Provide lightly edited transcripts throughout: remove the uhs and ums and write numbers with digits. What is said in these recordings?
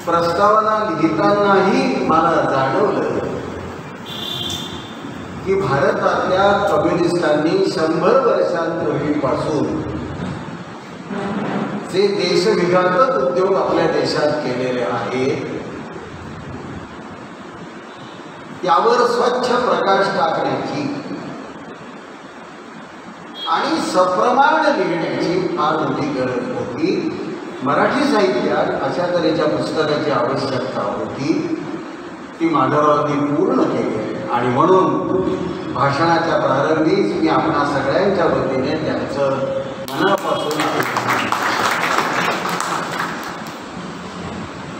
प्रस्तावना लिहितानाही मला जाणवलं की भारतातल्या कम्युनिस्टांनी 100 वर्षांपूर्वीपासून जे देशविघातक उद्योग आपल्या देशात केलेले आहेत त्यावर स्वच्छ प्रकाश टाकण्याची आणि सप्रमाण लिहिण्याची फार मोठी गरज होती। मराठी साहित्यात अशा तऱ्हेच्या पुस्तकाची आवश्यकता होती, ती माधवरावांनी पूर्ण केली आणि म्हणून भाषणाच्या प्रारंभीच मी आपणा सगळ्यांच्या वतीने त्यांचं मनापासून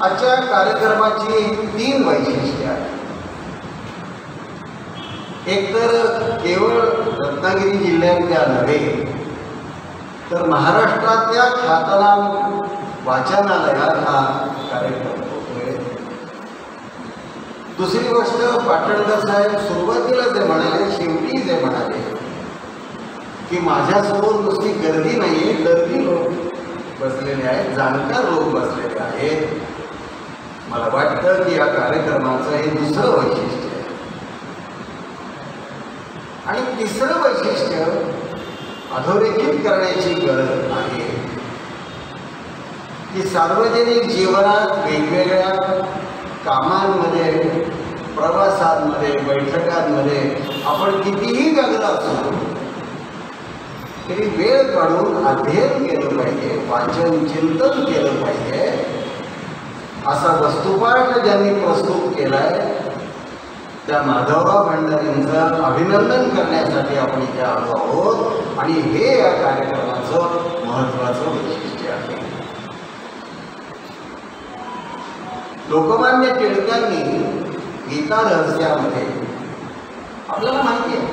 आजच्या कार्यक्रमाची 3 वैशिष्ट्ये आहेत। एक तर केवळ रत्नागिरी जिल्ह्यातल्या नव्हे तर महाराष्ट्रातल्या ख्यातनाम वाचनालयात हा कार्यक्रम होतोय। दुसरी गोष्ट, पाटणकर साहेब सुरुवातीला जे म्हणाले, शेवटी जे म्हणाले की माझ्यासमोर नुसती गर्दी नाहीये, गर्दी लोक बसलेले आहेत, जाणकार लोक बसलेले आहेत। मला वाटतं की या कार्यक्रमाचं हे दुसरं वैशिष्ट्य आहे। आणि तिसरं वैशिष्ट्य अधोरेखित करण्याची गरज आहे की सार्वजनिक जीवनात वेगवेगळ्या कामांमध्ये, प्रवासांमध्ये, बैठकांमध्ये आपण कितीही व्यग्र असू तरी वेळ काढून अध्ययन केलं पाहिजे, वाचन चिंतन केलं पाहिजे। असा वस्तुपाठ ज्यांनी प्रस्तुत केलाय त्या माधवराव भंडारींचं अभिनंदन करण्यासाठी आपण इथे आलो आहोत आणि हे या कार्यक्रमाचं महत्त्वाचं वैशिष्ट्य आहे। लोकमान्य टिळकांनी गीता रहस्यामध्ये आपल्याला माहिती आहे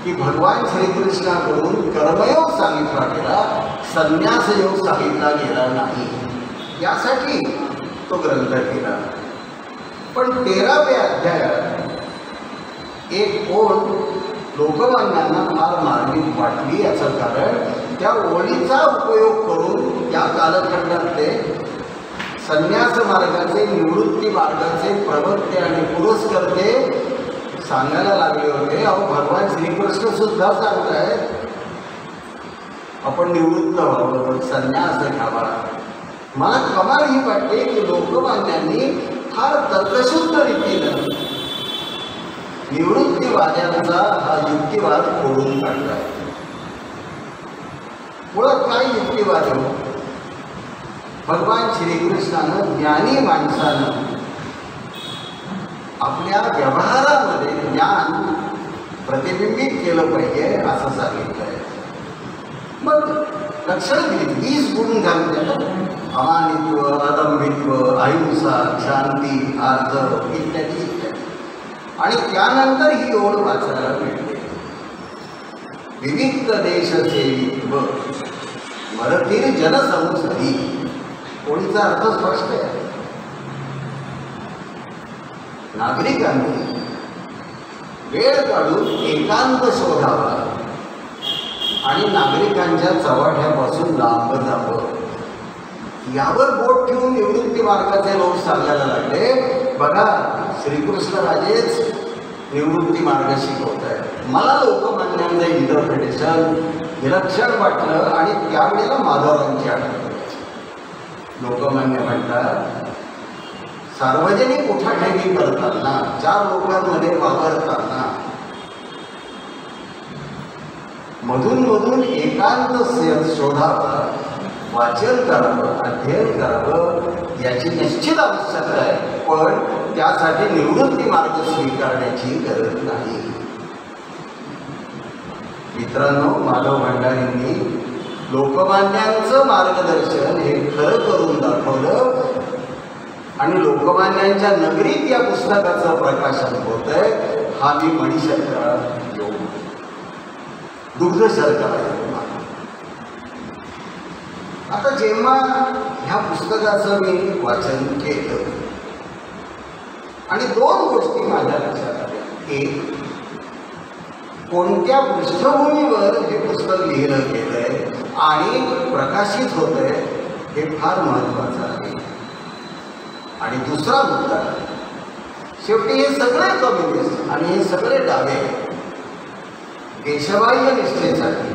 की भगवान श्रीकृष्णाकडून कर्मयोग सांगितला गेला, संन्यासयोग सांगितला गेला नाही, यासाठी तो ग्रंथ केला। पण 13व्या अध्यायात एक ओळ लोकमान्यांना फार मार्मिक वाटली। याचं कारण त्या ओळीचा उपयोग करून या कालखंडातले संन्यास मार्गाचे, निवृत्ती मार्गाचे प्रवक्ते आणि पुरस्कर्ते सांगायला लागले होते, अहो भगवान श्रीकृष्ण सुद्धा सांगतायत आपण निवृत्त व्हावं, संन्यास घ्यावा। मला कमाल ही वाटते की लोकमान्यांनी फार तर्कशुद्ध रीतीनं निवृत्तीवाद्यांचा हा युक्तिवाद फोडून काढलाय। मुळात काय युक्तिवाद हो? भगवान श्रीकृष्णानं ज्ञानी माणसानं आपल्या व्यवहारामध्ये ज्ञान प्रतिबिंबित केलं पाहिजे असं सांगितलंय। मग लक्षात घे 20 गुण घालते, अमानित्व, अदंभित्व, अहिंसा, शांती, आर्जव इत्यादी इत्यादी। आणि त्यानंतर ही ओळ वाचायला मिळते, विविध देश सेवित्व मरतील जनसंसदी। ओळीचा अर्थ स्पष्ट आहे, नागरिकांनी वेळ काढून एकांत शोधावा आणि नागरिकांच्या चव्हाट्यापासून लांब जावं, यावर बोट ठेवून निवृत्ती मार्गाचे लोक सांगायला लागले। बघा श्रीकृष्ण राजेच निवृत्ती मार्ग शिकवत आहेत। मला लोकमान्यांचं इंटरप्रिटेशन विलक्षण वाटलं आणि त्यावेळेला माधवरावांची आठवण। लोकमान्य म्हणतात सार्वजनिक उठाठेवी करताना, 4 लोकांमध्ये वावरताना मधून मधून एकांत शोधावा, वाचन करावं, अध्ययन करावं, याची निश्चित आवश्यकता आहे। पण त्यासाठी निवृत्ती मार्ग स्वीकारण्याची गरज नाही। मित्रांनो, माधव भंडारींनी लोकमान्यांचं मार्गदर्शन हे खरं करून दाखवलं आणि लोकमान्यांच्या नगरीत या पुस्तकाचं प्रकाशन होत आहे। हा मी मणिशंकरा योग, दुग्ध शर्करा योग। आता जेव्हा ह्या पुस्तकाचं मी वाचन केलं आणि 2 गोष्टी माझ्या लक्षात आल्या। एक, कोणत्या पृष्ठभूमीवर हे पुस्तक लिहिलं गेलंय आणि प्रकाशित होतंय हे फार महत्त्वाचं आहे. आणि दुसरा मुद्दा, शेवटी हे सगळे कम्युनिस्ट आणि हे सगळे डावे देशबाह्य निष्ठेसाठी,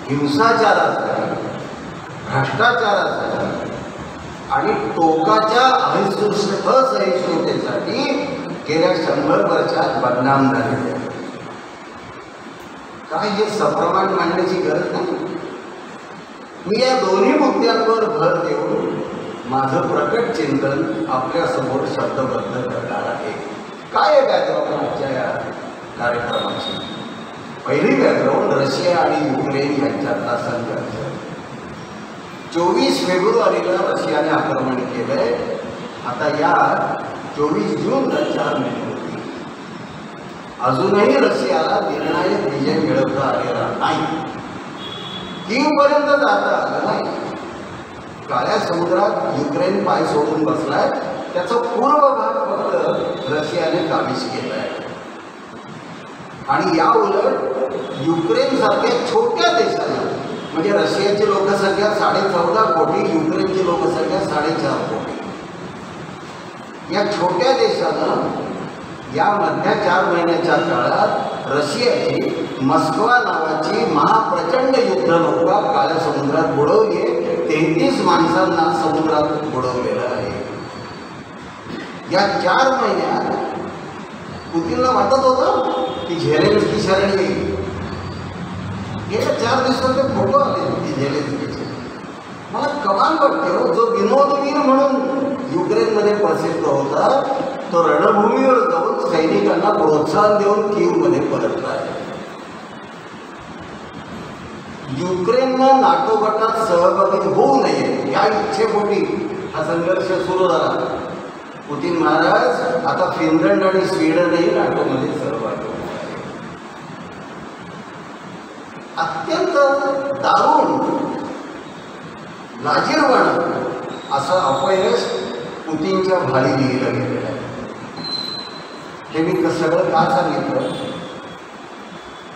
हिंसाचारासाठी, भ्रष्टाचारासाठी आणि टोकाच्या असहिष्णुतेसाठी गेल्या 100 वर्षात बदनाम झालेले आहे. काय हे सप्रमाण मांडण्याची गरज नाही. मी या दोन्ही मुद्द्यांवर भर देऊन माझं प्रकट चिंतन आपल्यासमोर शब्दबद्ध करणार आहे. काय बॅकग्राऊंड आजच्या या कार्यक्रमाची? पहिली बॅकग्राऊंड रशिया आणि युक्रेन यांच्यातला संघर्ष. 24 फेब्रुवारीला रशियाने आक्रमण केलंय. आता या 24 जूनला 4 महिने होती. अजूनही रशियाला निर्णायक विजय मिळवता आलेला नाही. कीवपर्यंत जाता आलं नाही. काळ्या समुद्रात युक्रेन पाय सोडून बसलाय. त्याचा पूर्व भाग फक्त रशियाने काबीज केलाय. आणि या उलट युक्रेन सारख्या छोट्या देशाला, म्हणजे रशियाची लोकसंख्या 14.5 कोटी, युक्रेनची लोकसंख्या 4.5 कोटी, या छोट्या देशानं या मधल्या 4 महिन्याच्या काळात रशियाची मस्कवा नावाची महाप्रचंड युद्धनौका काळ्या समुद्रात बुडवली. 33 माणसांना समुद्रात बुडवलेलं आहे. या 4 महिन्यात पुतीनला वाटत होतं की झेलेन्स्की शरण येईल. गेल्या 4 दिवसात ते फोटो आले की झेलेन्स्कीचे. मला कमाल वाटते हो. जो विनोदवीर म्हणून युक्रेनमध्ये प्रसिद्ध होता तो रणभूमीवर जाऊन सैनिकांना प्रोत्साहन देऊन कीवमध्ये परतला आहे. युक्रेननं नाटो गटात सहभागी होऊ नये या इच्छेपोटी हा संघर्ष सुरू झाला. पुतीन महाराज आता फिनलंड आणि स्वीडनही नाटोमध्ये सहभागी होत आहे. अत्यंत दारुण, लाजिरवाणं असं अपयश पुतीनच्या भारी लिहिलं गेलेलं आहे. हे मी सगळं का सांगितलं?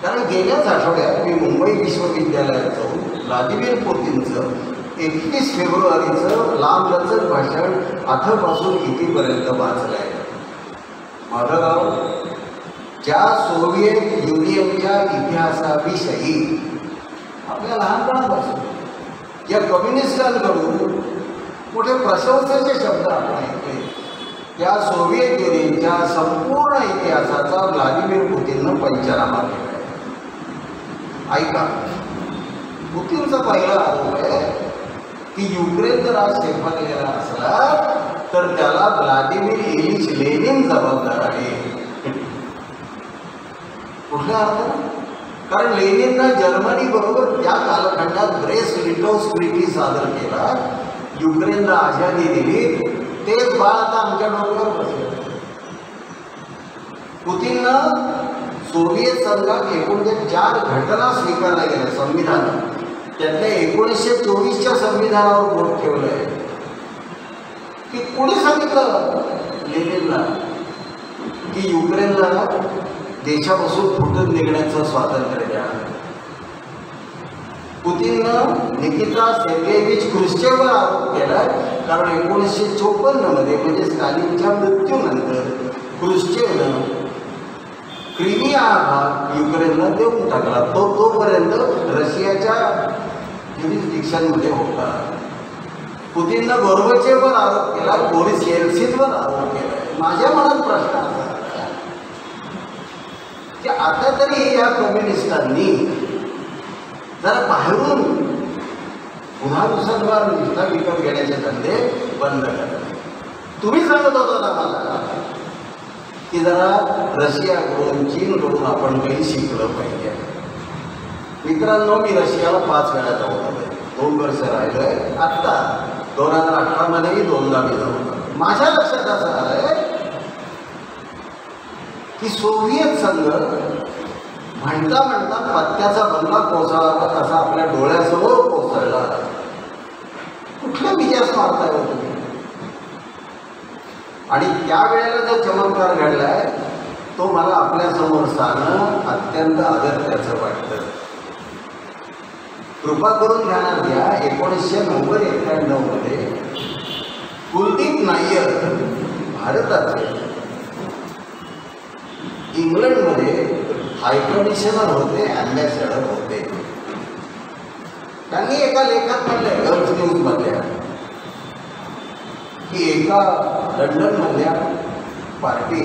कारण गेल्याच आठवड्यात मी मुंबई विश्वविद्यालयात जाऊन व्लादिमीर पुतीनचं 31 फेब्रुवारीचं लांबलचक भाषण अथपासून इथेपर्यंत वाचलं आहे. माझं गाव ज्या सोव्हिएत युनियनच्या इतिहासाविषयी आपल्या लहानपणापासून या कम्युनिस्टांकडून मोठे प्रशंसेचे शब्द आपण ऐकले, त्या सोव्हिएत युनियनच्या संपूर्ण इतिहासाचा व्लादिमीर पुतीननं पंचनामा केला आहे. ऐका, पुतीनचा पहिला आरोप आहे की युक्रेन जर आज शेफारलेला असला तर त्याला व्लादिमीर इलिच लेनिन जबाबदार आहे. कुठल्या अर्थानं? कारण लेनिननं जर्मनी बरोबर त्या कालखंडात ब्रेस्ट-लिटोव्स्क ट्रीटी सादर केला, युक्रेनला आझादी दिली. तेच बाळ आता आमच्या डोक्यावर बसले. पुतीननं सोव्हिएत संघात एकूण 4 घटना स्वीकारल्या गेल्या संविधान, त्यातल्या 1924च्या संविधानावर बोट ठेवलंय. की कोणी सांगितलं लेनिनला की युक्रेनला देशापासून फुटून निघण्याचं स्वातंत्र्य द्या? पुतीननं निकिता सेर्गेविच क्रुश्चेववर आरोप केला. कारण 1954 म्हणजे स्टालिनच्या मृत्यूनंतर क्रुश्चेवनं क्रिमिया हा भाग युक्रेनला देऊन टाकला. तोपर्यंत रशियाच्या ज्युरिस्डिक्शनमध्ये होता. पुतीननं गोर्बचेववर आरोप केला, बोरिस येल्सिनवर आरोप केला. माझ्या मनात प्रश्न असा की आता तरी या कम्युनिस्टांनी जरा बाहेरून पुन्हा मुसलमान निष्ठा विकत घेण्याचे धंदे बंद करा. तुम्ही सांगत होता ना मला की जरा रशियाकडून, चीनकडून आपण काही शिकलं पाहिजे. मित्रांनो, मी रशियाला 5 वेळा जाऊन आलोय. 2 वर्ष राहिलोय. आत्ता 2018 मध्येही 2दा मी जाऊन आलो. माझ्या लक्षात असं आलंय की सोव्हिएत संघ म्हणता म्हणता पत्त्याचा बंगला कोसळावा तसा आपल्या डोळ्यासमोर कोसळला. कुठल्या विजयास मारताय हो तुम्ही? आणि त्यावेळेला जो चमत्कार घडलाय तो मला आपल्यासमोर सांगणं अत्यंत अगत्याचं वाटतं. कृपा करून ध्यानात घ्या, 1990-91 मध्ये कुलदीप नायर भारताचे इंग्लंडमध्ये हायकमिशनर होते, ॲम्बॅसेडर होते. त्यांनी एका लेखात म्हटलंय गल्फ न्यूजमधल्या की एका लंडनमधल्या party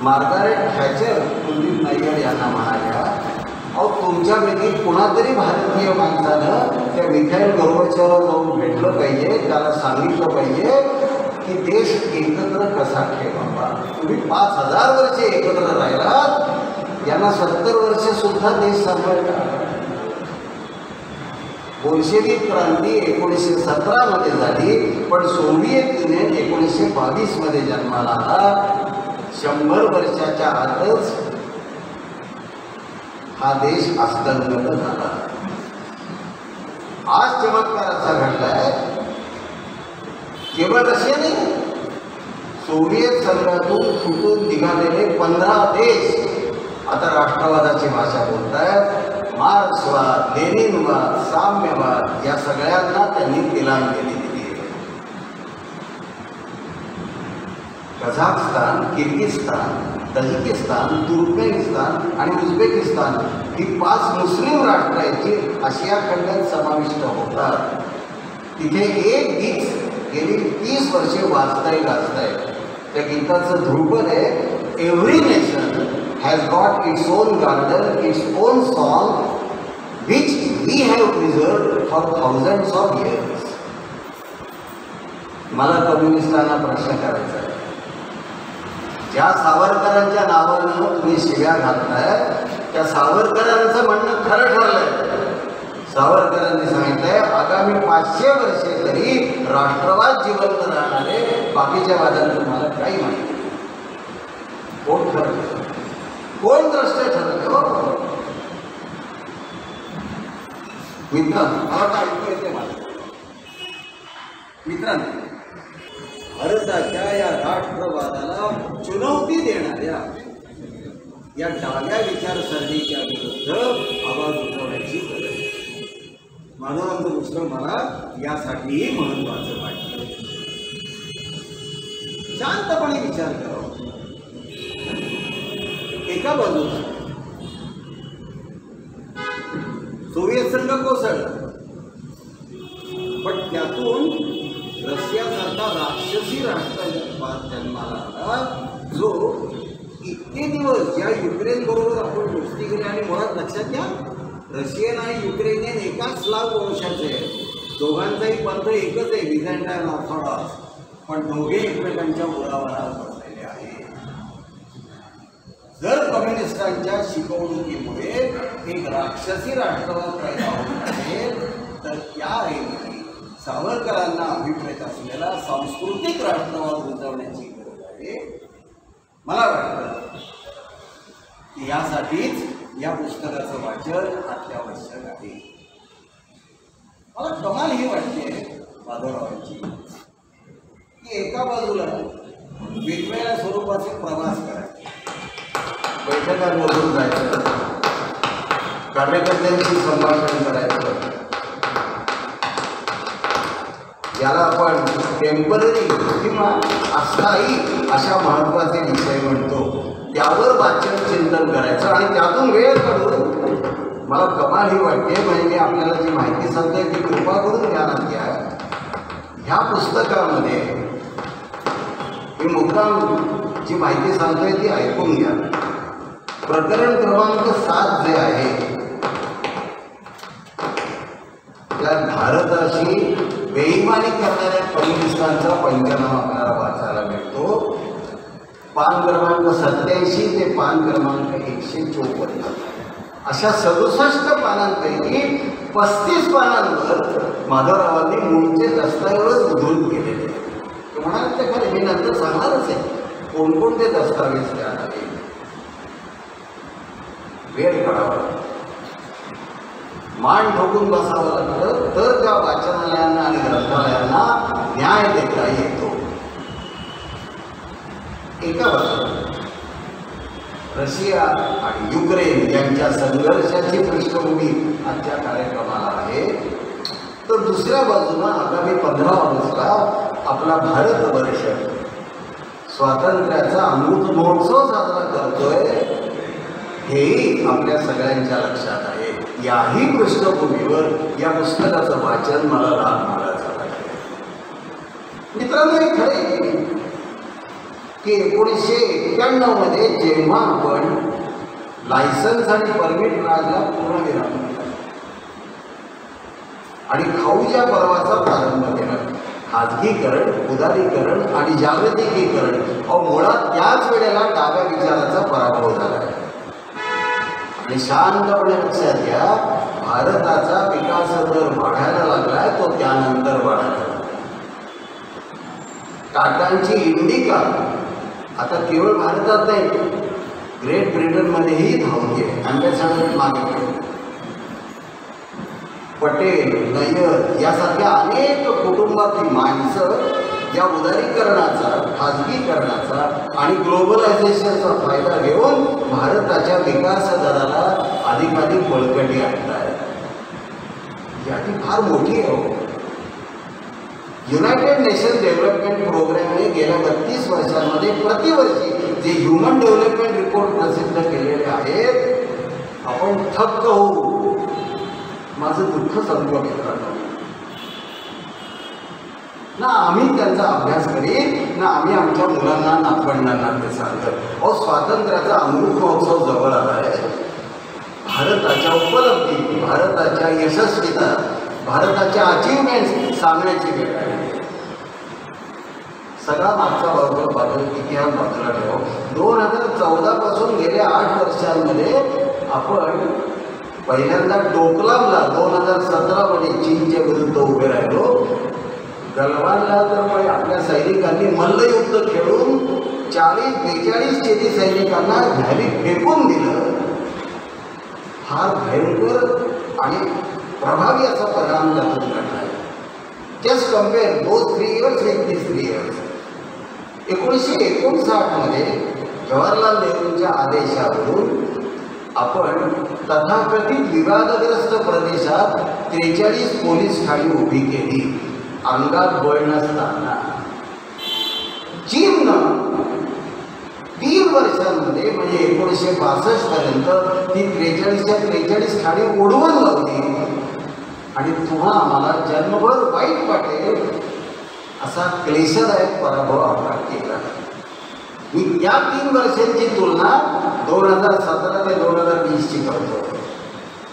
Margaret Thatcher Kuldeep Nair यांना म्हणाल्या, अहो तुमच्यापैकी कुणातरी भारतीय माणसानं त्या मिखाईल गोर्बाचोवला जाऊन भेटलं पाहिजे, त्याला सांगितलं पाहिजे की देश एकत्र कसा ठेवावा. तुम्ही 5000 वर्षे एकत्र राहिलात, यांना 70 वर्ष सुद्धा देश सांभाळला. बोल्शेविक क्रांती 1917 मध्ये झाली, पण सोव्हिएत युनियन 1922 मध्ये जन्माला आला. 100 वर्षाच्या आतच हा देश अस्खलित झाला. आज चमत्कार असा घडलाय, केवळ रशिया नाही, सोव्हिएत संघातून फुटून निघालेले 15 देश आता राष्ट्रवादाची भाषा बोलतायत. मार्क्सवाद, लेनिनवाद, साम्यवाद या सगळ्यांना त्यांनी तिलांजली दिली आहे. कझाकस्तान, किर्गिस्तान, तजिकिस्तान, तुर्कमेनिस्तान आणि उझबेकिस्तान ही 5 मुस्लिम राष्ट्र आहेत जी आशिया खंडात समाविष्ट होतात. तिथे एक गीत गेली 30 वर्षे वाचताय गाजताय. त्या गीताचं ध्रुपद आहे, every nation has got its own garden, its own song, which we have preserved for thousands of years. मला कम्युनिस्टांना प्रश्न करायचा आहे, ज्या सावरकरांच्या नावानं तुम्ही शिव्या घालताय, त्या सावरकरांचं म्हणणं खरं ठरलंय. सावरकरांनी सांगितलंय आगामी 500 वर्षे तरी राष्ट्रवाद जिवंत राहणारे, बाकीच्या वादांचं तुम्हाला काही माहिती नाही. कोण ठरलं, कोण द्रष्ट ठरलं? हो मित्रांनो, मला काय ऐकू येते मला मित्रांनो, भारताच्या या राष्ट्रवादाला चुनौती देणाऱ्या या डाव्या विचारसरणीच्या विरुद्ध आवाज उठवण्याची गरज आहे. माधवांचं पुस्तक मला यासाठीही महत्वाचं वाटतं. शांतपणे विचार करावा. एका बाजूला सोव्हिएत संघ कोसळला, पण त्यातून रशियासारखा राक्षसी राष्ट्र जन्माला आला, जो इतके दिवस या युक्रेन बरोबर आपण दोस्ती केली. आणि मुळात लक्षात घ्या, रशियन आणि युक्रेनियन एकाच स्लाव वंशाचे आहेत. दोघांचाही पंथ एकच आहे, बिझँटाईन ऑर्थोडॉक्स, पण दोघे एकमेकांच्या मुळावर बसलेले आहेत. जर कम्युनिस्टांच्या शिकवणुकीमुळे एक राक्षसी राष्ट्रवाद पैदा होत आहे, तर त्याऐवजी सावरकरांना अभिप्रेत असलेला सांस्कृतिक राष्ट्रवाद रुजवण्याची गरज आहे. मला वाटतं की यासाठीच या पुस्तकाचं वाचन अत्यावश्यक आहे. मला कमाल ही वाटते माधवरावांची की एका बाजूला वेगवेगळ्या स्वरूपाचे प्रवास करायचे, बैठकांमधून जायचं, कार्यकर्त्यांशी संभाषण करायचं, याला आपण टेम्पररी किंवा अस्थायी अशा महत्त्वाचे विषय म्हणतो, त्यावर वाचन चिंतन करायचं आणि त्यातून वेळ काढून मला कमाल ही वाटते. म्हणजे मी आपल्याला जी माहिती सांगतोय ती कृपा करून ध्यानात घ्या. ह्या पुस्तकामध्ये मी मुद्दाम जी माहिती सांगतोय ती ऐकून घ्या. प्रकरण क्रमांक 7 जे आहे, त्या भारताशी बेईमानी करणाऱ्या कम्युनिस्टांचा पंचनामा आपल्याला वाचायला मिळतो. पान क्रमांक 87 ते पान क्रमांक 154 अशा 67 पानांपैकी 35 पानांवर माधवरावांनी मूळचे दस्तावेज उद्धृत केलेले. ते म्हणाले ते खरे, मी नंतर सांगणारच आहे कोणकोणते दस्तावेज त्यात आले. वेळ काढावा, मान ठोकून बसावं लागलं, तर त्या वाचनालयांना आणि ग्रंथालयांना न्याय देता येतो. एका बाजूला रशिया आणि युक्रेन यांच्या संघर्षाची पृष्ठभूमी आजच्या कार्यक्रमाला आहे. तर दुसऱ्या बाजूनं आगामी 15 ऑगस्टला आपला भारतवर्ष स्वातंत्र्याचा अमृत महोत्सव साजरा करतोय, हेही आपल्या सगळ्यांच्या लक्षात आहे. याही पृष्ठभूमीवर या पुस्तकाचं वाचन मला लहान मुलाचं वाटलं. मित्रांनो, हे खरे की 1991 मध्ये जेव्हा आपण लायसन्स आणि परमिट राजला पूर्णविराम दिला आणि खाऊच्या पर्वाचा प्रारंभ केला, खाजगीकरण, उदारीकरण आणि जागतिकीकरण, मुळात त्याच वेळेला डाव्या विचाराचा पराभव झाला. आणि शांतपणे लक्षात घ्या, भारताचा विकास दर वाढायला लागलाय, तो त्यानंतर वाढायला लागला. टाटांची इंडिका आता केवळ भारतात नाही, ग्रेट ब्रिटनमध्येही धावली आहे. अँबॅसेडर मागे पटेल, नय्यर यासारख्या अनेक कुटुंबातील माणसं या उदारीकरणाचा, खाजगीकरणाचा आणि ग्लोबलायझेशनचा फायदा घेऊन भारताच्या विकास दराला अधिकाधिक बळकटी आणत आहेत. याची फार मोठी आहे. युनायटेड नेशन डेव्हलपमेंट प्रोग्रॅमने गेल्या 32 वर्षांमध्ये प्रतिवर्षी जे ह्युमन डेव्हलपमेंट रिपोर्ट प्रसिद्ध केलेले आहेत, आपण थक्क होऊ. माझं दुःख समजून मित्रांनो, ना आम्ही त्यांचा अभ्यास करीत, ना आम्ही आमच्या मुलांना, नातवंडांना ते सांगतो. स्वातंत्र्याचा अमृत महोत्सव जवळ आला आहे. भारताच्या उपलब्धी, भारताच्या यशस्वीता, भारताच्या अचीवमेंट्स सांगण्याची वेळ आहे. सगळा मागचा बाजूला इतिहास बाजूला ठेव. 2014 पासून गेल्या 8 वर्षांमध्ये आपण पहिल्यांदा डोकलामला 2017 मध्ये चीनच्या विरुद्ध उभे राहिलो. गलवानला तर आपल्या सैनिकांनी मल्लयुद्ध खेळून 40-42 चीनी सैनिकांना घाली फेकून दिलं. फार भयंकर आणि प्रभावी असा परिणाम त्यातून घडला. Just compare both 3 years with this 3 years. 1959 मध्ये जवाहरलाल नेहरूंच्या आदेशावरून आपण तथाकथित विवादग्रस्त प्रदेशात 43 पोलीस ठाणी उभी केली. अंगात बळ नसताना चीननं 3 वर्षांमध्ये म्हणजे 1962 पर्यंत ती 43च्या 43 ठाणी उडवून लावली. आणि तुम्हा आम्हाला जन्मभर वाईट वाटेल असा क्लेशदायक पराभव आपण केला. मी त्या 3 वर्षांची तुलना 2017 ते 2020ची करतो.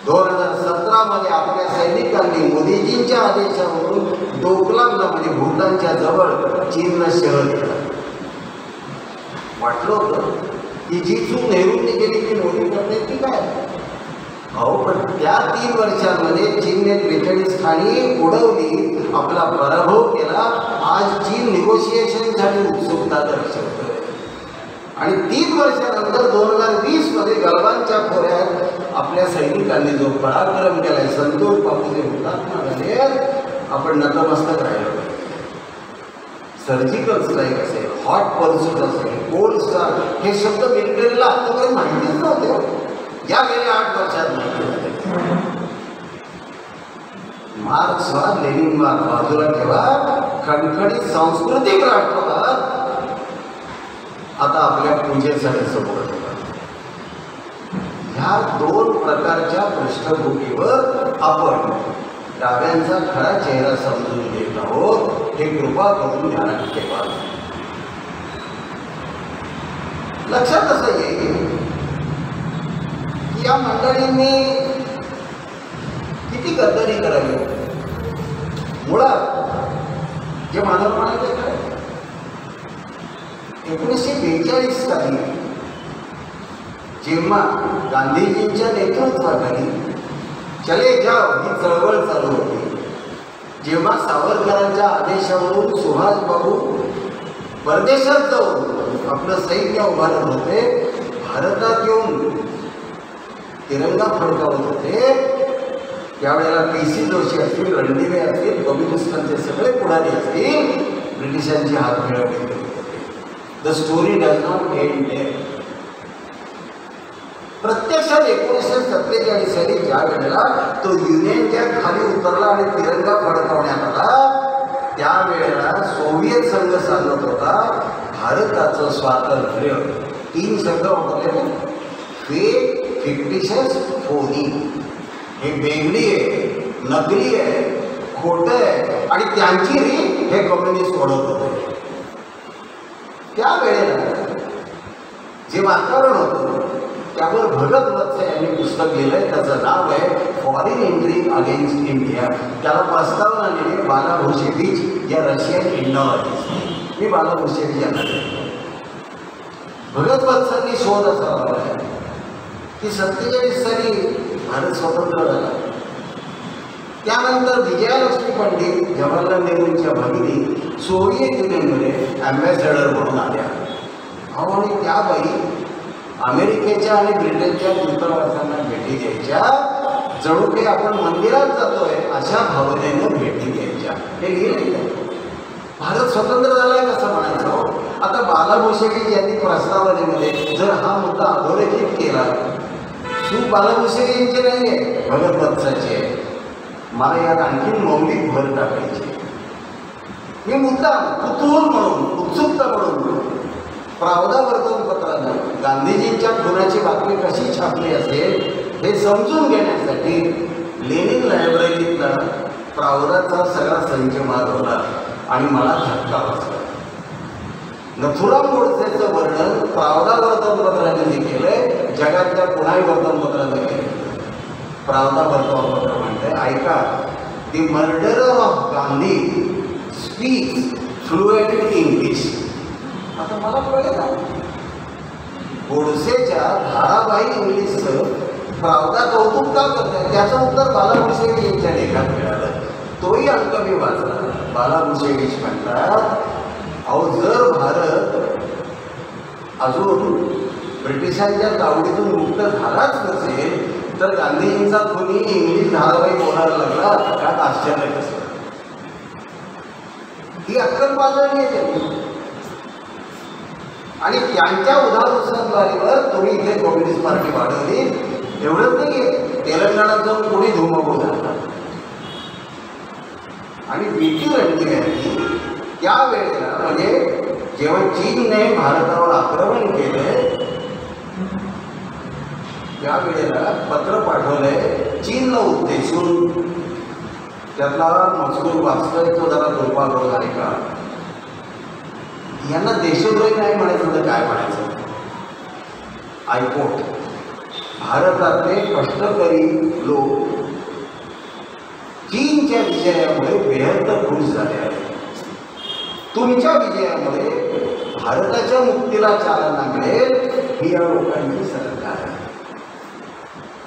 2017 मध्ये आपल्या सैनिकांनी मोदीजींच्या आदेशावरून डोकलामला म्हणजे भूतानच्या जवळ चीनला शहर दिलं. वाटलं होतं की जी चूक नेहरूंनी केली ती मोदी करते ती काय. पण त्या 3 वर्षांमध्ये चीनने 43 ठाणी उडवली, आपला पराभव केला. आज चीन निगोशिएशनसाठी उत्सुकता दर्शवतोय. आणि 3 वर्षानंतर 2020 मध्ये गलवानच्या खोऱ्यात आपल्या सैनिकांनी जो पराक्रम केलाय, संतोष बापूचे हुतात्मा झाले, आपण नतमस्तक राहिलो. सर्जिकल स्ट्राईक असेल, हॉट पर्सूट असेल, गोल्ड स्टार, हे शब्द मिलिटरीला आतापर्यंत माहितीच नव्हते. या गेल्या 8 वर्षात माहिती झाले. मार्क्सवाद, लेनिनवाद बाजूला ठेवा, खणखणीत सांस्कृतिक राष्ट्रवाद आता आपल्या पूजेसाठी समोर ठेवा. ह्या 2 प्रकारच्या पृष्ठभूमीवर आपण डाव्यांचा खरा चेहरा समजून घेत आहोत, हे कृपा करून ध्यानात ठेवा. लक्षात असं येईल की या मंडळींनी किती गद्दारी करावी. मुळात जे मानव म्हणायचे काय, 1942 साली जेव्हा गांधीजींच्या नेतृत्वाखाली चले जाव ही चळवळ चालू होती, जेव्हा सावरकरांच्या आदेशावरून सुभाषबाबू परदेशात जाऊन आपलं सैन्य उभारत होते, भारतात येऊन तिरंगा फडकावत होते, त्यावेळेला PC जोशी असतील, रणदिवे असतील, कम्युनिस्टांचे सगळे पुढारी असतील, ब्रिटिशांची हात मिळवली होते. The story does not end there. प्रत्यक्षात 1947 साली ज्या वेळेला तो युनियन जॅक खाली उतरला आणि तिरंगा फडकला सोव्हिएत संघ सांगत होता भारताचं स्वातंत्र्य, 3 शब्द वापरले ना, फेक, फिक्टिशस, फोनी. हे बेगडी आहे, नकली आहे, खोटं आहे आणि त्यांची रीत हे कम्युनिस्ट ओढत होते. त्यावेळेला जे वातावरण होतं त्यावर भगत वत्स यांनी पुस्तक लिहिलंय. त्याचं नाव आहे फॉरेन एंट्री अगेन्स्ट इंडिया. त्याला प्रस्तावना लिहिली बाला भुसेविच या रशियन इंडॉलॉजिस्ट. मी बाला भुसेविच यांना भगत वत्सांनी शोध असा लावला की 47 साली भारत स्वतंत्र झाला. त्यानंतर विजयालक्ष्मी पंडित जवाहरलाल नेहरूंच्या भगिनी सोव्हिएत युनियनमध्ये ॲम्बॅसेडर म्हणून आल्या. आणि त्या बाई अमेरिकेच्या आणि ब्रिटनच्या दूतावासांना भेटी द्यायच्या, जणू काही आपण मंदिरात जातोय अशा भावनेनं भेटी द्यायच्या. हे लिहिलं भारत स्वतंत्र झालाय कसं म्हणायचं. आता बाला भुसेविच यांनी प्रस्तावनेमध्ये जर हा मुद्दा अधोरेखित केला, चूक बाला भुसेविच नाही आहे, भगत वत्साची आहे. मला यात आणखी मौलिक भर टाकायची. मी मुद्दा कुतूहल म्हणून, उत्सुकता म्हणून प्रावदा वर्तमानपत्रानं गांधीजींच्या खुनाची बातमी कशी छापली असेल हे समजून घेण्यासाठी लेनिन लायब्ररीतला प्रावदाचा सगळा संच मागवला आणि मला धक्का बसला. नथुराम गोडसेचं वर्णन प्रावदा वर्तमानपत्राने जे केलंय जगातल्या कुणाही वर्तमानपत्राने केलं. प्रावदा वर्तमानपत्र म्हणते, ऐका, the murderer of Gandhi speaks fluent English. आता मला कळलं ना, गोडसेच्या धारावाही इंग्लिशचं प्रावदा कौतुक का करतात त्याचं उत्तर बाला भुसेविच यांच्या लेखात मिळालं. तोही अंक मी वाचला. बाला भुसेविच म्हणतात, अहो जर भारत अजून ब्रिटिशांच्या तावडीतून मुक्त झालाच नसेल तर गांधीजींचा खुनी इंग्लिश धारावाही बोलायला लागला, त्यात आश्चर्य कसं. ही अक्कल बाजवली आहे त्यांनी. आणि त्यांच्या उधार उचलवारीवर तुम्ही इथे कम्युनिस्ट पार्टी वाढवली. एवढंच नाही आहे, तेलंगणात जाऊन कोणी धुमकूळ झाला. आणि बीटी रणदिवे त्यावेळेला म्हणजे जेव्हा चीनने भारतावर आक्रमण केलं त्यावेळेला पत्र पाठवलंय चीनला उद्देशून. त्यातला मजकूर वाचतोय तो जरा दुर्भाग्य आहे का. यांना देशद्रोही नाही म्हणायचं तर काय म्हणायचं. आयकोट, भारतातले कष्टकरी लोक चीनच्या विजयामुळे बेहद खुश झाले आहेत. तुमच्या विजयामुळे भारताच्या मुक्तीला चालना मिळेल ही या लोकांची सरकार आहे.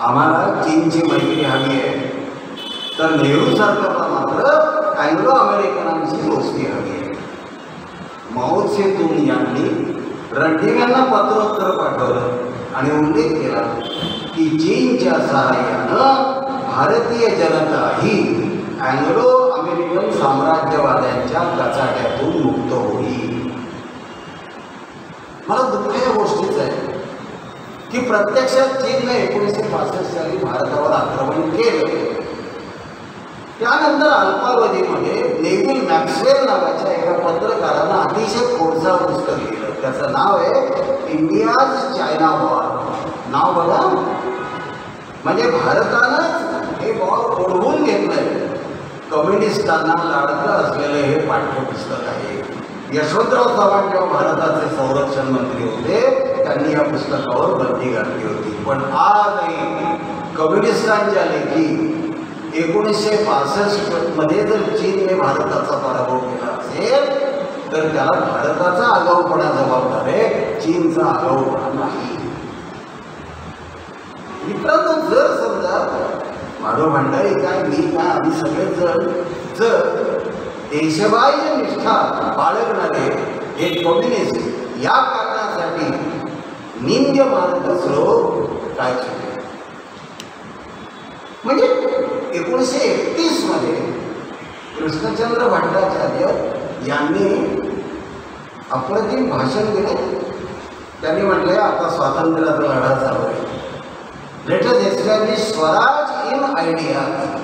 आम्हाला चीनची मैत्री हवी आहे, तर नेहरू सरकारला मात्र अँग्लो अमेरिकनांची दोस्ती हवी आहे. माओ त्से-तुंग यांनी रणदिव्यांना पत्रोत्तर पाठवलं आणि उल्लेख केला की चीनच्या सहाय्यानं भारतीय जनता ही अँग्लो अमेरिकन साम्राज्यवाद्यांच्या कचाट्यातून मुक्त होईल. मला दुःख या गोष्टीचं आहे की प्रत्यक्षात चीनने 1965 साली भारतावर आक्रमण केलं. त्यानंतर अल्पावधीमध्ये नेव्हिल मॅक्सवेल नावाच्या एका पत्रकारानं अतिशय खोडसाळ पुस्तक लिहिलं. त्याचं नाव आहे इंडियाज चायना वॉर. नाव बघा, म्हणजे भारतानंच हे वॉर ओढवून घेतलंय. कम्युनिस्टांना लाडकं असलेलं हे पाठ्यपुस्तक आहे. यशवंतराव चव्हाण जेव्हा भारताचे संरक्षण मंत्री होते त्यांनी या पुस्तकावर बंदी घातली होती. पण आजही कम्युनिस्टांच्या लेखी 1965 मध्ये जर चीनने भारताचा पराभव केला असेल तर त्याला भारताचा आगाऊपणा जबाबदार आहे, चीनचा आगाऊपणा नाही. मित्रांनो, जर समजा माधव भंडारी काय, मी काय, आम्ही सगळेजण जर देशबाह्य निष्ठा बाळगणारे हे कम्युनिस्ट या कारणासाठी निंद्य मानत असलो काय चुके. म्हणजे 1931 मध्ये कृष्णचंद्र भट्टाचार्य यांनी अप्रतिम भाषण दिले. त्यांनी म्हटले, आता स्वातंत्र्याचा लढा चालू आहे. Let us establish Swaraj in idea.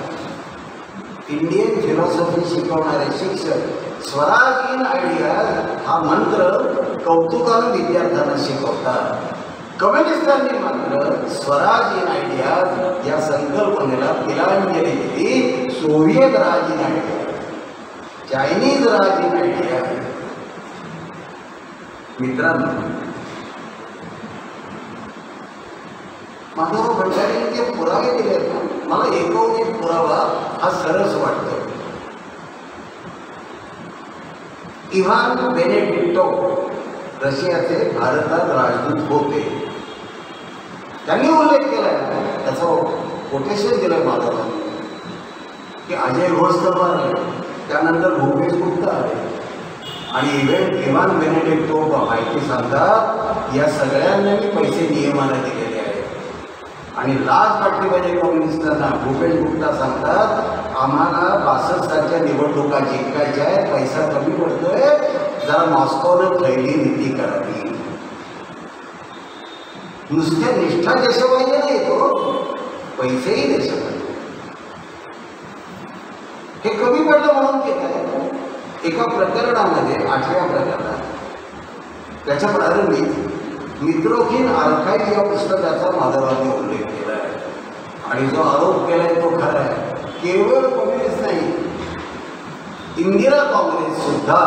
Indian philosophy शिकवणारे शिक्षक स्वराज इन आयडियाज हा मंत्र कौतुकानं विद्यार्थ्यांना शिकवतात. कम्युनिस्टांनी मात्र स्वराज इन आयडियाज या संकल्पनेला तिलांजली दिली. Soviet Raj in idea, Chinese Raj in idea. मित्रांनो, माधव भंडारीने जे पुरावे दिले ना, मला एकूण एक पुरावा हा सरस वाटतो. इव्हान बेनेडिक्टो रशियाचे भारतात राजदूत होते. त्यांनी उल्लेख केलाय, त्याचं कोटेशन दिलंय माधवांनी, की अजय घोष तर मारले, त्यानंतर भूपेश गुप्ता आले आणि इव्हान बेनेडिक्टो माहिती सांगतात, या सगळ्यांना मी पैसे नियमाने दिलेले आहेत. आणि लाज वाटली पाहिजे कम्युनिस्टांना. भूपेश गुप्ता सांगतात, आम्हाला 62 सालच्या निवडणुका जिंकायच्या आहेत, पैसा कमी पडतोय, जरा मॉस्कोनं पहिली नीती करावी. नुसत्या निष्ठा देशपाहिजे नाही, तो पैसेही देश पाहिजे. हे कमी पडलं म्हणून केलं. एका प्रकरणामध्ये 8व्या प्रकरणात त्याच्या प्रारंभीच मित्रोखीन आर्काईव्ह या पुस्तकाचा माधवांनी उल्लेख केला आहे. आणि जो आरोप केलाय तो खरा आहे. केवळ काँग्रेस नाही, इंदिरा काँग्रेस सुद्धा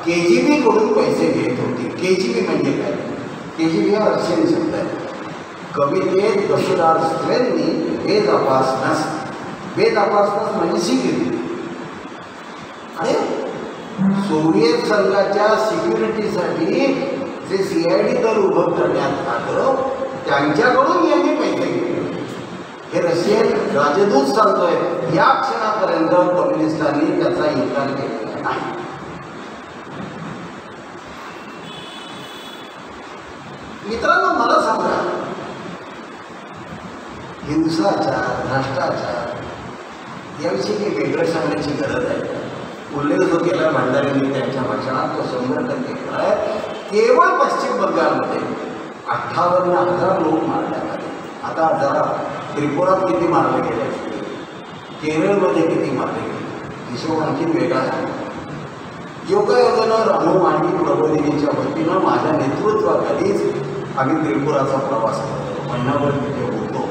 KGB कडून पैसे घेत होती. KGB म्हणजे काय? KGB हा रशियन शब्द आहे. कवितेत गसुदारस्त्वेंनी बेतपासनास, बेतपासनास म्हणजे सिक्युरिटी. आणि सोव्हिएत संघाच्या सिक्युरिटीसाठी जे CID दल उभं करण्यात आलं, त्यांच्याकडून यांनी पैसे घेतले. हे रशियन राजदूत सांगतोय. या क्षणापर्यंत कम्युनिस्टांनी त्याचा इन्कार केलेला नाही. मित्रांनो, मला सांगा, हिंसाचार, भ्रष्टाचार याविषयी काही वेगळं सांगण्याची गरज आहे. उल्लेख जो केला भंडारींनी त्यांच्या भाषणात तो 100% केला आहे. केवळ पश्चिम बंगालमध्ये 58,000 लोक मारण्यात आले. आता जरा त्रिपुरात किती मारले गेले असतील, केरळमध्ये किती मारले गेले, हिशोब आणखी वेगळा आहे. योगायोगानं रामू मांडी प्रबोधिनीच्या वतीनं माझ्या नेतृत्वाखालीच आम्ही त्रिपुराचा प्रवास करतो. महिनाभर तिथे होतो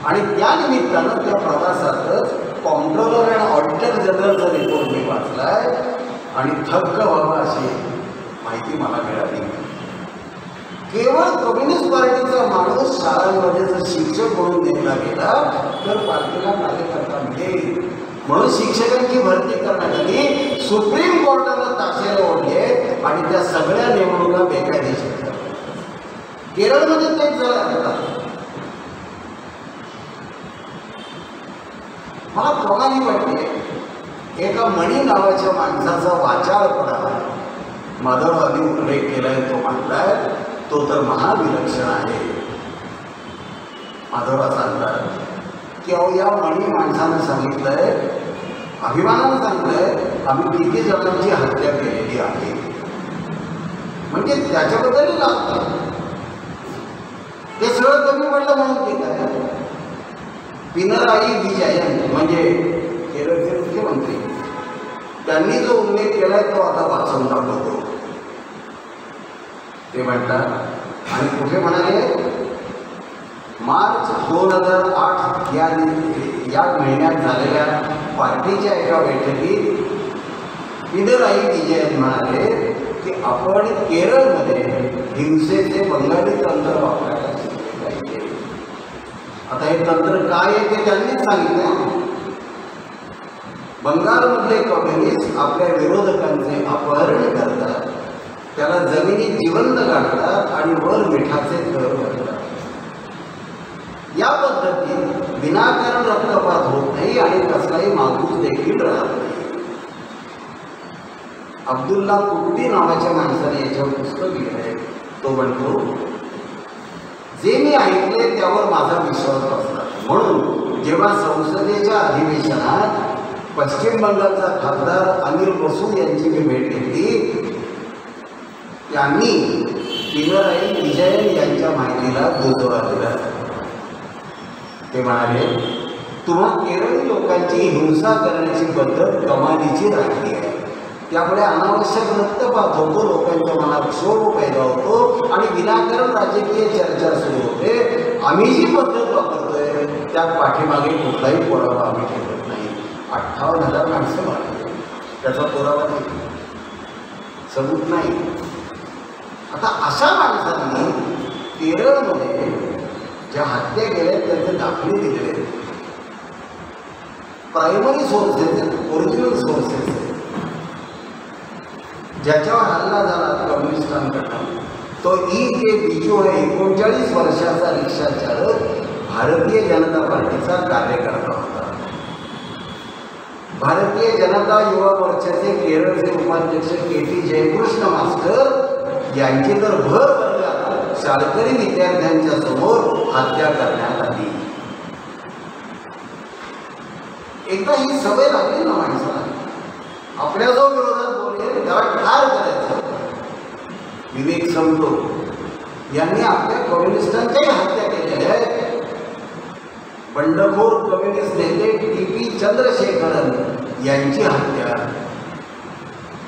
आणि त्या निमित्तानं त्या प्रवासातच कॉम्प्ट्रोलर अँड ऑडिटर जनरलचा रिपोर्ट मी वाचलाय आणि थक्क व्हावं अशी माहिती मला मिळाली. केवळ कम्युनिस्ट पार्टीचा माणूस शाळांमध्ये जर शिक्षक म्हणून नेमला गेला तर पार्टीला कार्यकर्ता मिळेल म्हणून शिक्षकांची भरती करण्यात आली. सुप्रीम कोर्टानं ताशेरे ओढले आणि त्या सगळ्या नेमणुका बेकायदेशीर झाल्या. केरळमध्ये तेच झालं. मला कमाली वाटते, एका मणी नावाच्या माणसाचा वाचाळपणा माधवांनी उल्लेख केलाय, तो मांडलाय, तो तर महाविलक्षण आहे. माधवराव सांगतात की अहो, या मणी माणसानं सांगितलंय, अभिमानानं सांगितलंय, आम्ही किती जणांची हत्या केलेली आहे. म्हणजे त्याच्याबद्दलही लागतं. ते सगळं कमी पडलं म्हणून ते काय. पिनराई विजयन म्हणजे केरळचे मुख्यमंत्री, त्यांनी जो उल्लेख केलाय तो आता वाचून दाखवतो. ते म्हणतात आणि कुठे म्हणाले, मार्च 2008 या महिन्यात झालेल्या पार्टीच्या एका बैठकीत पिनराई विजयन म्हणाले की आपण केरळमध्ये हिंसेचे बंगाली तंत्र वापरायला शिकले पाहिजे. आता हे तंत्र काय आहे ते त्यांनीच सांगितलं. बंगालमधले कम्युनिस्ट आपल्या विरोधकांचे अपहरण करतात, त्याला जमिनीत जिवंत काढतात आणि वर मिठाचे थर भरतात. या पद्धतीत विनाकारण रक्तपात होत नाही आणि कसलाही मागूस देखील राहत नाही. अब्दुल्ला कुट्टी नावाच्या माणसाने याच्यावर पुस्तक लिहिलंय. तो म्हणतो, जे मी ऐकले त्यावर माझा विश्वास बसला. म्हणून जेव्हा संसदेच्या अधिवेशनात पश्चिम बंगालचा खासदार अनिल बसू यांची मी भेट घेतली, त्यांनी पिनराई विजयन यांच्या माहितीला दुजोरा दिला. ते म्हणाले, तुम्हा केरळी लोकांची हिंसा करण्याची पद्धत कमालीची राहिली आहे. त्यामुळे अनावश्यक रक्त पाहत होतो, लोकांच्या मनात क्षोभ पैदा होतो आणि विनाकारण राजकीय चर्चा सुरू होते. आम्ही जी पद्धत वापरतोय त्यात पाठीमागे कुठलाही पुरावा आम्ही ठेवत नाही. 58,000 माणसं मारली, त्याचा पुरावा नाही, सबूत नाही. आता अशा माणसांनी केरळमध्ये ज्या हत्या केल्या त्यांचे दाखले दिलेले प्रायमरी सोर्सेस आहेत, ओरिजिनल सोर्सेस आहेत. ज्याच्यावर हल्ला झाला कम्युनिस्टांकडनं तो के बिजू आहे, 39 वर्षाचा रिक्षा चालक, भारतीय जनता पार्टीचा कार्यकर्ता होता. भारतीय जनता युवा मोर्चाचे केरळचे उपाध्यक्ष KT जयकृष्ण मास्टर यांची तर भर वर्गात शाळकरी विद्यार्थ्यांच्या समोर हत्या करण्यात आली. एकदा ही सवय लागली ना माणसाला, आपल्या जो विरोधात बोलेल त्याला ठार करायचं. विवेक समतो यांनी आपल्या कम्युनिस्टांच्याही हत्या केलेल्या आहेत. बंडखोर कम्युनिस्ट नेते TP चंद्रशेखरन यांची हत्या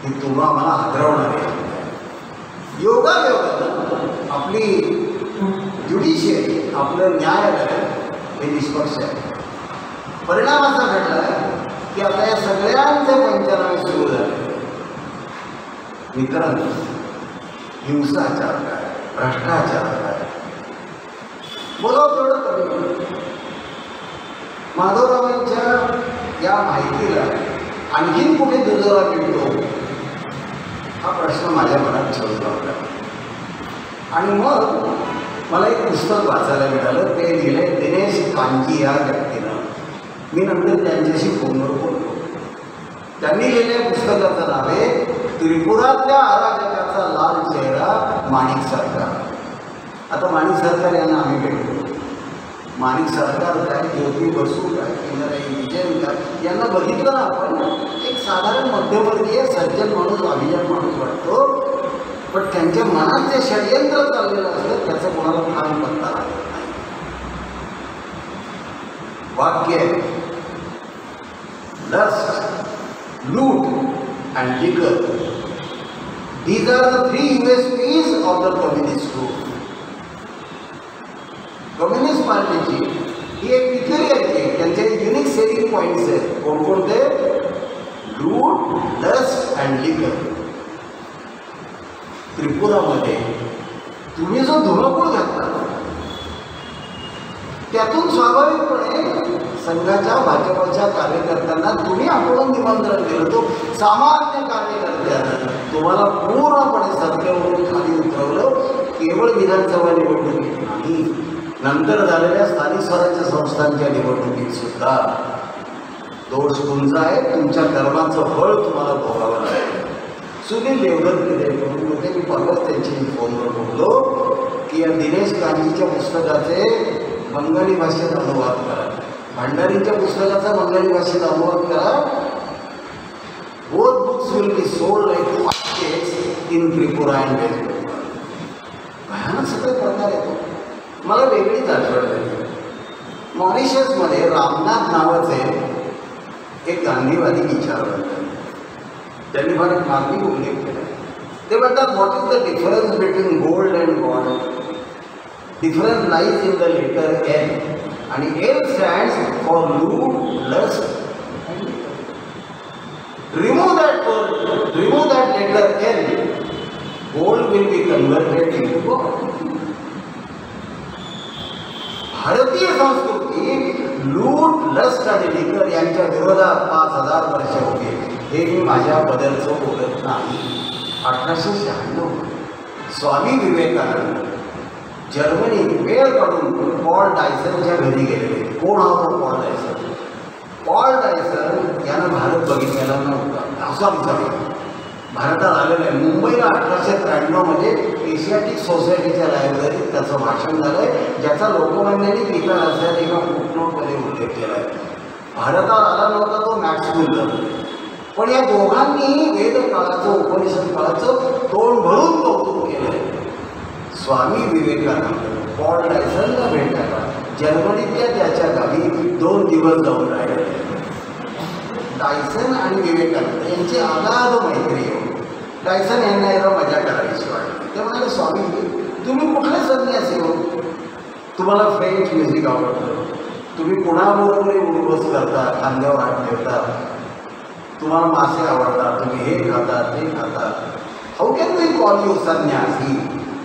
ही तुम्हा मला हादरवणारी आहे. योगायोगानं आपली ज्युडिशियरी, आपलं न्यायालय हे निष्पक्ष आहे. परिणाम असा घडला की आता या सगळ्यांचे पंचनामे सुरू झाले. मित्रांनो, हिंसाचार काय, भ्रष्टाचार काय, बोला तेवढं कमी. माधवरावांच्या या माहितीला आणखीन कुठे दुजोरा मिळतो हा प्रश्न माझ्या मनात ठेवला होता. आणि मग मला एक पुस्तक वाचायला मिळालं. ते लिहिले दिनेश कांजी या व्यक्तीनं. मी नंतर त्यांच्याशी फोनवर बोललो. त्यांनी लिहिलेल्या पुस्तकाचं नाव आहे त्रिपुरातल्या अराजकाचा लाल चेहरा माणिक सरकार. आता माणिक सरकार यांना आम्ही भेटतो. माणिक सरकार काय, ज्योती बसू काय, पिनराई विजयन काय यांना बघितलं ना आपण, एक साधारण मध्यमवर्गीय सज्जन माणूस, अभिजात माणूस वाटतो. पण त्यांच्या मनात जे षडयंत्र चाललेलं असतं त्याचं कोणाला फार पत्ता लागत नाही. वाक्य लस्ट, लूट अँड लिकर, these are the 3 USPs of the communist group. Communist पार्टीची ही एक पिक्युलिअरिटी आहे, त्यांचे युनिक सेलिंग पॉईंट्स आहेत. कोणकोणते? लूट, लस्ट अँड लिकर. त्रिपुरामध्ये तुम्ही जो धुमाकूळ घातला त्यातून स्वाभाविकपणे संघाच्या भाजपच्या कार्यकर्त्यांना तुम्ही आपण निमंत्रण दिलं. तो सामान्य कार्यकर्त्यानं तुम्हाला पूर्णपणे सत्तेवरून खाली उतरवलं. केवळ विधानसभा निवडणुकीत नाही, नंतर झालेल्या स्थानिक स्वराज्य संस्थांच्या निवडणुकीत सुद्धा दोष तुमचा आहे. तुमच्या कर्माचं फळ तुम्हाला भोगावं लागेल. सुनील देवधर होते, मी परवाच त्यांची फोनवर बोललो की या दिनेश कांजीच्या पुस्तकाचे बंगाली भाषेत अनुवाद करा, भंडारीच्या पुस्तकाचा बंगाली भाषेत अनुवाद करा. Both books will be sold like hotcakes in Tripura and West Bengal. भयानक सगळे प्रकार येतो. मला वेगळीच आठवण झाली. मॉरिशसमध्ये रामनाथ नावाचे एक गांधीवादी विचारवंत, त्यांनी फार एक मार्मिक उल्लेख केला. ते म्हणतात, what is the difference between gold and god? Difference lies in the letter L, आणि L stands for loot, lust and liquor. Remove that letter L, gold will be converted into gold. भारतीय संस्कृती लूट, lust आणि लिकर यांच्या विरोधात 5,000 वर्ष होते. हे मी माझ्या बदलचं बोलत नाही. 1896 स्वामी विवेकानंद जर्मनी वेळ काढून पॉल डायसनच्या घरी गेलेले. कोण होता पॉल डायसन? पॉल डायसन यानं भारत बघितलेला नव्हता. सॉरी भारतात आलेलं आहे. मुंबईला 1893 एशियाटिक सोसायटीच्या लायब्ररीत त्याचं भाषण झालं आहे, ज्याचा लोकमान्यांनी पिता असल्याने एका फुटनोटमध्ये उल्लेख केला आहे. भारतात आला नव्हता तो मॅक्सवेलला. पण या दोघांनी वेद काळाचं, उपनिषद काळाचं तोंड भरून कौतुक केलं आहे. स्वामी विवेकानंद पॉल डायसनला भेटायला जर्मनीतल्या त्याच्या गावी 2 दिवस जाऊन राहिले. डायसन आणि विवेकानंद यांची अगाध मैत्री आहे. डायसन यांना याला मजा करायची वाटली. ते म्हणाले, स्वामी तुम्ही कुठले संन्यासी हो? तुम्हाला फ्रेंच म्युझिक आवडतं, तुम्ही कुणाबरोबरही उडबस करता, खांद्यावर हात ठेवता, तुम्हाला मासे आवडतात, तुम्ही हे खाता ते खाता, how can we call you sannyasi?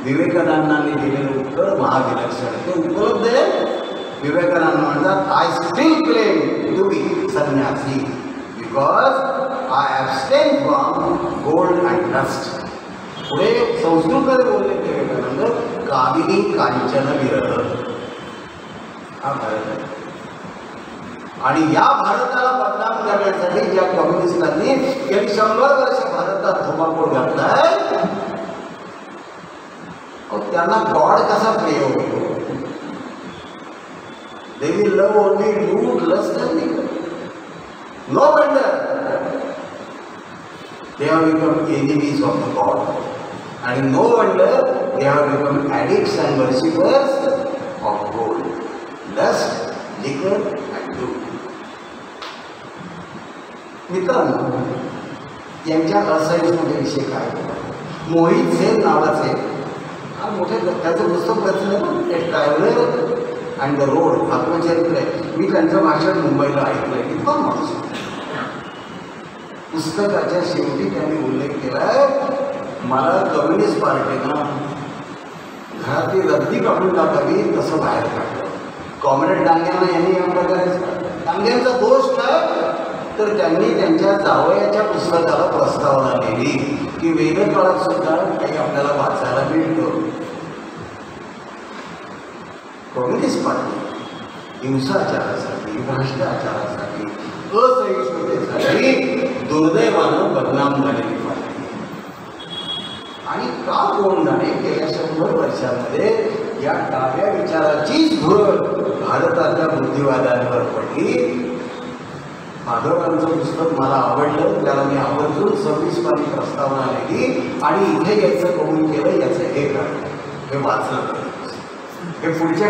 विवेकानंदांनी दिलेलं उत्तर महाविलक्षण, ते उपलब्ध आहे. विवेकानंद म्हणतात, I still claim to be sannyasi because I abstain from gold and dust. पुढे संस्कृतमध्ये बोलले विवेकानंद, कामिनी कांचन विरह. हा भारत आहे. आणि या भारताला बदनाम करण्यासाठी ज्या कम्युनिस्टांनी गेली 100 वर्ष भारतात धुमाकूळ घातलाय, त्यांना गॉड कसा प्रिय होतो? They will love only loot, lust and liquor. No wonder they have become enemies of the God. And no wonder they have become addicts and worshippers of gold, lust, liquor and loot. मित्रांनो, यांच्या असहिष्णुते विषय काय? मोहित सेन नावाचे हा मोठे त्याचं पुस्तक वाचलं, ए ट्रॅव्हलर अँड द रोड आत्मचरित्र आहे. मी त्यांचं भाषण मुंबईला ऐकलंय. इतका माणूस पुस्तकाच्या शेवटी त्यांनी उल्लेख केलाय, मला कम्युनिस्ट पार्टीनं घरातली रद्दी काढून टाकावी तसं बाहेर काढलं. कॉम्रेड डांग्यांना यांनी या प्रकारे, डांग्यांचा दोष काय तर त्यांनी त्यांच्या जावयाच्या पुस्तकाला प्रस्तावना दिली की वेदकाळात सुद्धा काही आपल्याला वाचायला मिळतं. कम्युनिस्ट पार्टी हिंसाचारासाठी, भ्रष्टाचारासाठी, असहिष्णुतेसाठी दुर्दैवानं बदनाम झालेली पार्टी. आणि का कोण जाणे गेल्या 100 वर्षांमध्ये या डाव्या विचाराचीच भर भारतातल्या बुद्धिवाद्यांवर पडली. माधवरावांचं पुस्तक मला आवडलं, त्याला मी आवर्जून 26 पानी प्रस्तावना लिहिली आणि इथे यायचं कबूल केलं. याचं हे कारण हे वाचलं, हे पुढच्या